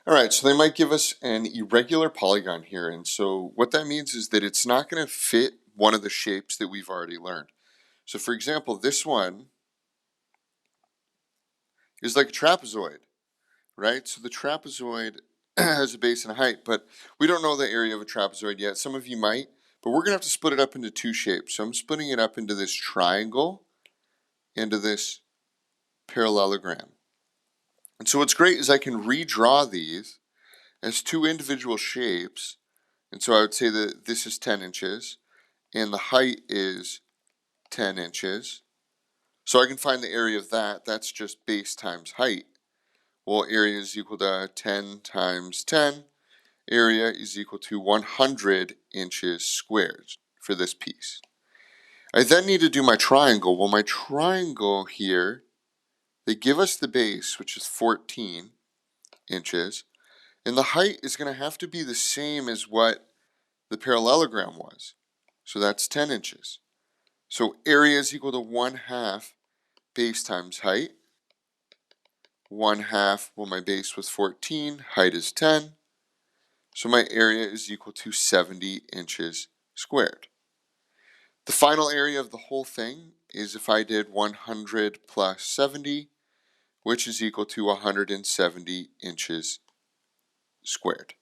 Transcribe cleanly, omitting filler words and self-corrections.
All right, so they might give us an irregular polygon here, and so what that means is that it's not going to fit one of the shapes that we've already learned. So for example, this one is like a trapezoid, right? So the trapezoid has a base and a height, but we don't know the area of a trapezoid yet. Some of you might, but we're going to have to split it up into two shapes. So I'm splitting it up into this triangle, into this parallelogram. And so what's great is I can redraw these as two individual shapes. And so I would say that this is 10 inches and the height is 10 inches. So I can find the area of that. That's just base times height. Well, area is equal to 10 times 10. Area is equal to 100 inches squared for this piece. I then need to do my triangle. Well, my triangle here, they give us the base, which is 14 inches. And the height is going to have to be the same as what the parallelogram was. So that's 10 inches. So area is equal to 1/2 base times height. 1/2, well, my base was 14, height is 10. So my area is equal to 70 inches squared. The final area of the whole thing is if I did 100 plus 70, which is equal to 170 inches squared.